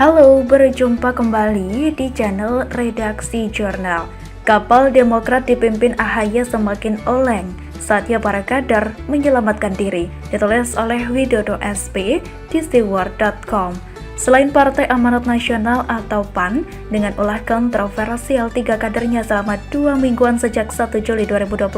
Halo, berjumpa kembali di channel Redaksi Jurnal. Kapal Demokrat dipimpin AHY semakin oleng, saatnya para kader menyelamatkan diri. Ditulis oleh Widodo SP di steward.com. Selain Partai Amanat Nasional atau PAN, dengan ulah kontroversial 3 kadernya selama 2 mingguan sejak 1 Juli 2021,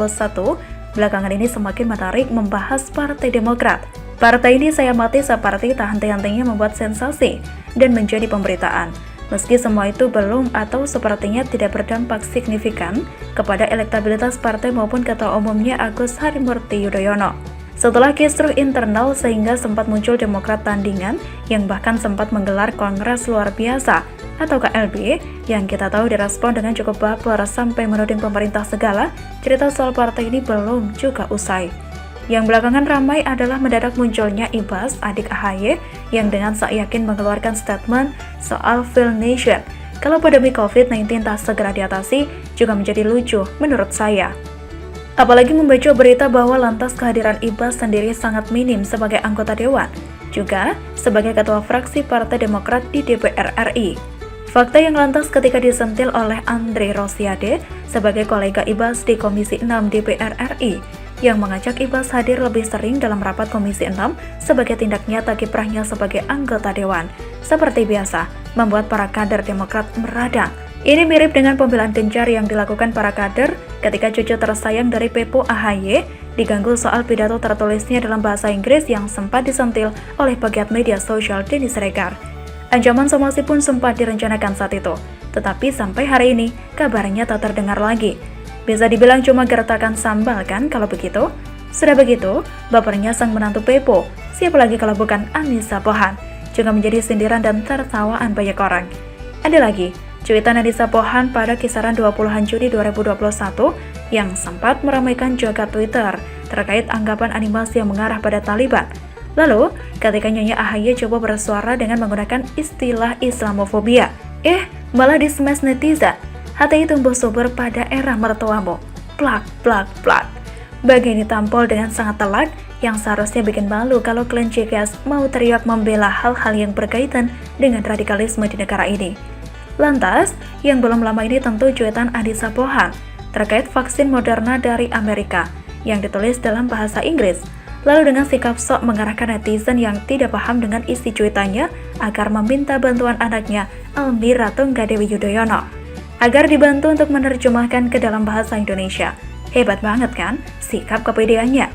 belakangan ini semakin menarik membahas Partai Demokrat. Partai ini saya amati seperti tak henti-hentinya membuat sensasi dan menjadi pemberitaan. Meski semua itu belum atau sepertinya tidak berdampak signifikan kepada elektabilitas partai maupun ketua umumnya Agus Harimurti Yudhoyono. Setelah kisruh internal sehingga sempat muncul Demokrat tandingan yang bahkan sempat menggelar Kongres Luar Biasa atau KLB yang kita tahu direspon dengan cukup baper sampai menuding pemerintah segala, cerita soal partai ini belum juga usai. Yang belakangan ramai adalah mendadak munculnya Ibas, adik AHY, yang dengan tak yakin mengeluarkan statement soal Feel Nation. Kalau pandemi COVID-19 tak segera diatasi, juga menjadi lucu menurut saya. Apalagi membaca berita bahwa lantas kehadiran Ibas sendiri sangat minim sebagai anggota Dewan, juga sebagai ketua fraksi Partai Demokrat di DPR RI. Fakta yang lantas ketika disentil oleh Andre Rosiade sebagai kolega Ibas di Komisi 6 DPR RI, yang mengajak Ibas hadir lebih sering dalam rapat Komisi 6 sebagai tindak nyata kiprahnya sebagai anggota Dewan. Seperti biasa, membuat para kader Demokrat meradang. Ini mirip dengan pembelaan gencar yang dilakukan para kader ketika cucu tersayang dari Pepo AHY diganggu soal pidato tertulisnya dalam bahasa Inggris yang sempat disentil oleh pegiat media sosial Denny Siregar. Ancaman somasi pun sempat direncanakan saat itu, tetapi sampai hari ini kabarnya tak terdengar lagi. Bisa dibilang cuma gertakan sambal kan kalau begitu? Sudah begitu, bapernya sang menantu Pepo, siapa lagi kalau bukan Anissa Pohan, juga menjadi sindiran dan tertawaan banyak orang. Ada lagi, cuitan Anissa Pohan pada kisaran 20-an Juni 2021 yang sempat meramaikan jagat Twitter terkait anggapan animasi yang mengarah pada Taliban. Lalu, ketika Nyonya AHY coba bersuara dengan menggunakan istilah Islamofobia, malah di-smash netizen. Hati tumbuh subur pada era mertuamu. Plak, plak, plak. Bagian ditampol dengan sangat telak yang seharusnya bikin malu kalau klan CKS mau teriak membela hal-hal yang berkaitan dengan radikalisme di negara ini. Lantas, yang belum lama ini tentu cuitan Anissa Pohan terkait vaksin Moderna dari Amerika yang ditulis dalam bahasa Inggris. Lalu dengan sikap sok mengarahkan netizen yang tidak paham dengan isi cuitannya agar meminta bantuan anaknya Elmira Tunggadewi Yudhoyono agar dibantu untuk menerjemahkan ke dalam bahasa Indonesia. Hebat banget kan sikap kepedeannya?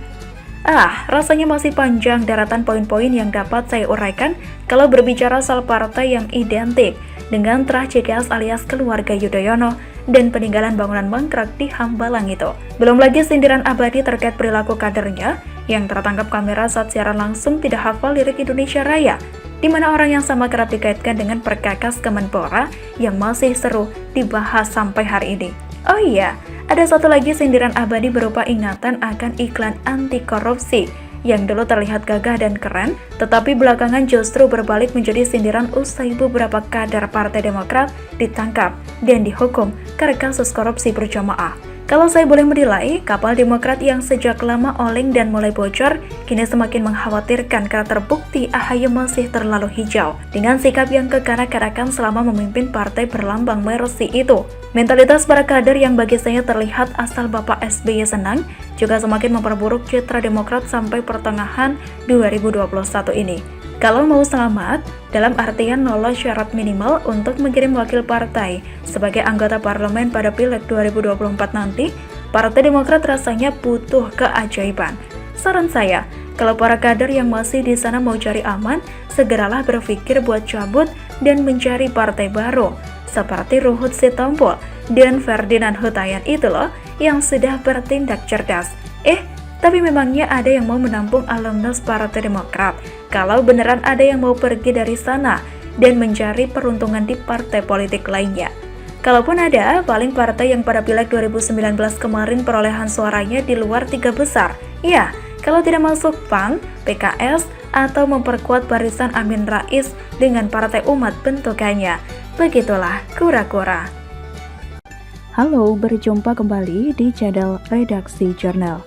Rasanya masih panjang daratan poin-poin yang dapat saya uraikan kalau berbicara soal partai yang identik dengan terah CKS alias keluarga Yudhoyono dan peninggalan bangunan mangkrak di Hambalang itu. Belum lagi sindiran abadi terkait perilaku kadernya yang tertangkap kamera saat siaran langsung tidak hafal lirik Indonesia Raya, di mana orang yang sama kerap dikaitkan dengan perkakas Kemenpora yang masih seru dibahas sampai hari ini. Oh iya, ada satu lagi sindiran abadi berupa ingatan akan iklan anti korupsi yang dulu terlihat gagah dan keren, tetapi belakangan justru berbalik menjadi sindiran usai beberapa kader Partai Demokrat ditangkap dan dihukum karena kasus korupsi berjamaah. Kalau saya boleh menilai, kapal Demokrat yang sejak lama oleng dan mulai bocor, kini semakin mengkhawatirkan karena terbukti AHY masih terlalu hijau dengan sikap yang kekanak-kanakan selama memimpin partai berlambang Mercy itu. Mentalitas para kader yang bagi saya terlihat asal Bapak SBY senang, juga semakin memperburuk citra Demokrat sampai pertengahan 2021 ini. Kalau mau selamat, dalam artian lolos syarat minimal untuk mengirim wakil partai sebagai anggota parlemen pada Pileg 2024 nanti, Partai Demokrat rasanya butuh keajaiban. Saran saya, kalau para kader yang masih di sana mau cari aman, segeralah berpikir buat cabut dan mencari partai baru, seperti Ruhut Sitompul dan Ferdinand Hutayan itu loh, yang sudah bertindak cerdas. Tapi memangnya ada yang mau menampung alumnus Partai Demokrat? Kalau beneran ada yang mau pergi dari sana dan mencari peruntungan di partai politik lainnya. Kalaupun ada, paling partai yang pada Pileg 2019 kemarin perolehan suaranya di luar 3 besar. Ya, kalau tidak masuk PAN, PKS, atau memperkuat barisan Amin Rais dengan Partai Umat bentukannya. Begitulah kura-kura. Halo, berjumpa kembali di channel Redaksi Jurnal.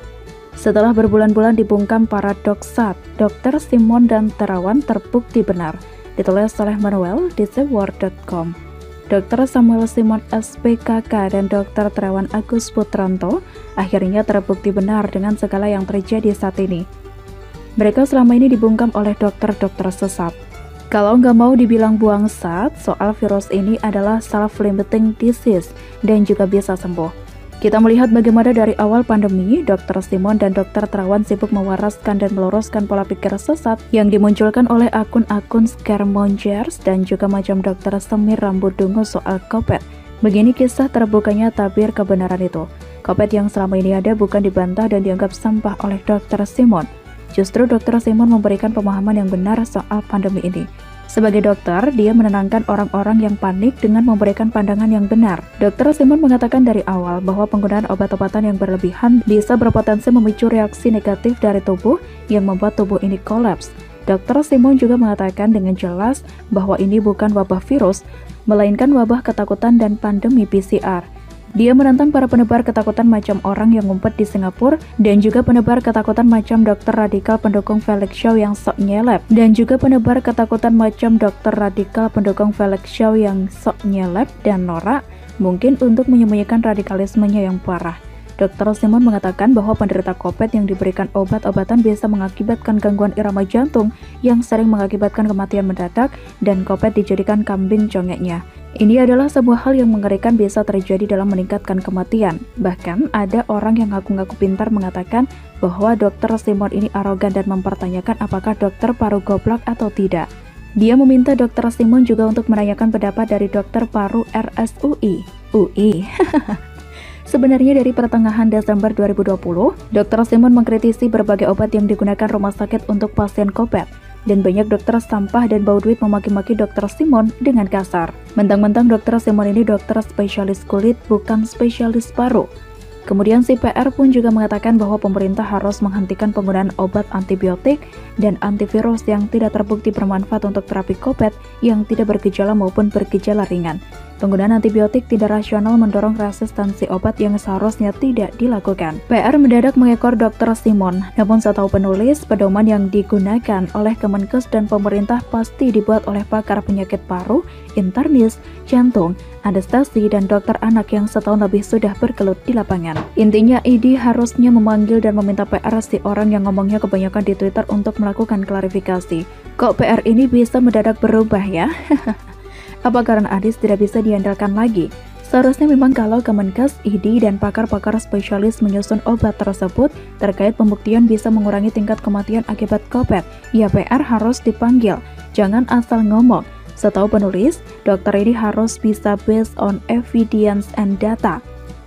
Setelah berbulan-bulan dibungkam paradoks Dr. Simon dan Terawan terbukti benar ditulis oleh Manuel di theword.com. Dr. Samuel Simon SPKK dan Dr. Terawan Agus Putranto akhirnya terbukti benar dengan segala yang terjadi saat ini. Mereka selama ini dibungkam oleh dokter-dokter sesat. Kalau nggak mau dibilang bangsat, soal virus ini adalah self-limiting disease dan juga bisa sembuh. Kita melihat bagaimana dari awal pandemi, Dr. Simon dan Dr. Terawan sibuk mewaraskan dan meluruskan pola pikir sesat yang dimunculkan oleh akun-akun scaremongers dan juga macam Dr. Semir Rambut Dungu soal COVID. Begini kisah terbukanya tabir kebenaran itu. COVID yang selama ini ada bukan dibantah dan dianggap sampah oleh Dr. Simon. Justru Dr. Simon memberikan pemahaman yang benar soal pandemi ini. Sebagai dokter, dia menenangkan orang-orang yang panik dengan memberikan pandangan yang benar. Dr. Simon mengatakan dari awal bahwa penggunaan obat-obatan yang berlebihan bisa berpotensi memicu reaksi negatif dari tubuh yang membuat tubuh ini kolaps. Dr. Simon juga mengatakan dengan jelas bahwa ini bukan wabah virus, melainkan wabah ketakutan dan pandemi PCR. Dia menantang para penebar ketakutan macam orang yang ngumpet di Singapura dan juga penebar ketakutan macam dokter radikal pendukung Felix Shaw yang sok nyelep dan juga penebar ketakutan macam dokter radikal pendukung Felix Shaw yang sok nyelep dan norak mungkin untuk menyembunyikan radikalismenya yang parah. Dr. Simon mengatakan bahwa penderita COVID yang diberikan obat-obatan bisa mengakibatkan gangguan irama jantung yang sering mengakibatkan kematian mendadak dan COVID dijadikan kambing congeknya. Ini adalah sebuah hal yang mengerikan bisa terjadi dalam meningkatkan kematian. Bahkan ada orang yang ngaku-ngaku pintar mengatakan bahwa Dr. Simon ini arogan dan mempertanyakan apakah dokter paru goblok atau tidak. Dia meminta Dr. Simon juga untuk menanyakan pendapat dari dokter paru RSUI. Sebenarnya dari pertengahan Desember 2020, Dr. Simon mengkritisi berbagai obat yang digunakan rumah sakit untuk pasien COVID. Dan banyak dokter sampah dan bau duit memaki-maki Dr. Simon dengan kasar. Mentang-mentang Dr. Simon ini dokter spesialis kulit, bukan spesialis paru. Kemudian si PR pun juga mengatakan bahwa pemerintah harus menghentikan penggunaan obat antibiotik dan antivirus yang tidak terbukti bermanfaat untuk terapi COVID yang tidak bergejala maupun bergejala ringan. Penggunaan antibiotik tidak rasional mendorong resistensi obat yang seharusnya tidak dilakukan. PR mendadak mengekor Dr. Simon, namun setahu penulis, pedoman yang digunakan oleh Kemenkes dan pemerintah pasti dibuat oleh pakar penyakit paru, internis, jantung, anestesi, dan dokter anak yang setahun lebih sudah bergelut di lapangan. Intinya, ID harusnya memanggil dan meminta PR si orang yang ngomongnya kebanyakan di Twitter untuk melakukan klarifikasi. Kok PR ini bisa mendadak berubah ya? Apa karena Adis tidak bisa diandalkan lagi? Seharusnya memang kalau Kemenkes, ID, dan pakar-pakar spesialis menyusun obat tersebut terkait pembuktian bisa mengurangi tingkat kematian akibat COVID, ya PR harus dipanggil, jangan asal ngomong. Setahu penulis, dokter ini harus bisa based on evidence and data.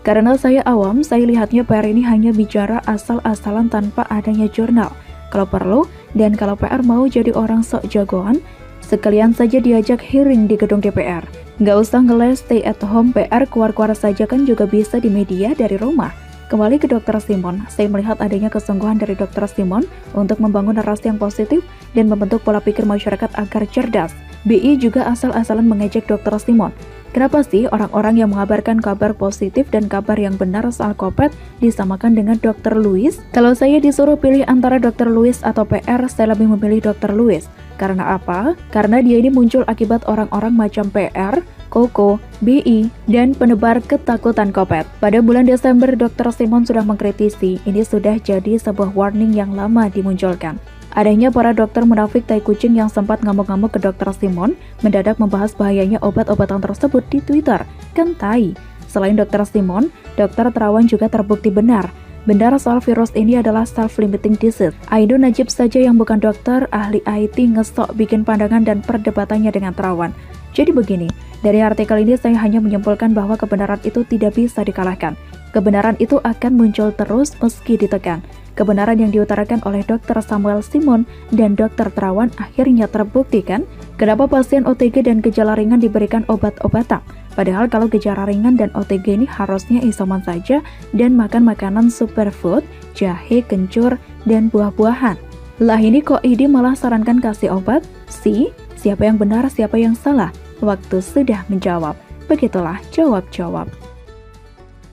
Karena saya awam, saya lihatnya PR ini hanya bicara asal-asalan tanpa adanya jurnal. Kalau perlu, dan kalau PR mau jadi orang sok jagoan, sekalian saja diajak hearing di gedung DPR. Nggak usah ngeles stay at home PR, keluar-keluar saja kan juga bisa di media dari rumah. Kembali ke Dr. Simon, saya melihat adanya kesungguhan dari Dr. Simon untuk membangun narasi yang positif dan membentuk pola pikir masyarakat agar cerdas. BI juga asal-asalan mengejek Dr. Simon. Kenapa sih orang-orang yang mengabarkan kabar positif dan kabar yang benar soal COVID disamakan dengan Dr. Louis? Kalau saya disuruh pilih antara Dr. Louis atau PR, saya lebih memilih Dr. Louis. Karena apa? Karena dia ini muncul akibat orang-orang macam PR, Koko, BI, dan penebar ketakutan COVID. Pada bulan Desember, Dr. Simon sudah mengkritisi, ini sudah jadi sebuah warning yang lama dimunculkan. Adanya para dokter munafik tai kucing yang sempat ngamuk-ngamuk ke Dr. Simon, mendadak membahas bahayanya obat-obatan tersebut di Twitter. Kan tai. Selain Dr. Simon, Dr. Terawan juga terbukti benar soal virus ini adalah self-limiting disease. Aido Najib saja yang bukan dokter, ahli IT ngesok bikin pandangan dan perdebatannya dengan Terawan. Jadi begini, dari artikel ini saya hanya menyimpulkan bahwa kebenaran itu tidak bisa dikalahkan. Kebenaran itu akan muncul terus meski ditekan. Kebenaran yang diutarakan oleh Dr. Samuel Simon dan Dr. Terawan akhirnya terbukti kan? Kenapa pasien OTG dan gejala ringan diberikan obat-obatan? Padahal kalau gejala ringan dan OTG ini harusnya isoman saja dan makan makanan superfood, jahe, kencur, dan buah-buahan. Lah ini kok ID malah sarankan kasih obat? Siapa yang benar, siapa yang salah? Waktu sudah menjawab. Begitulah jawab-jawab.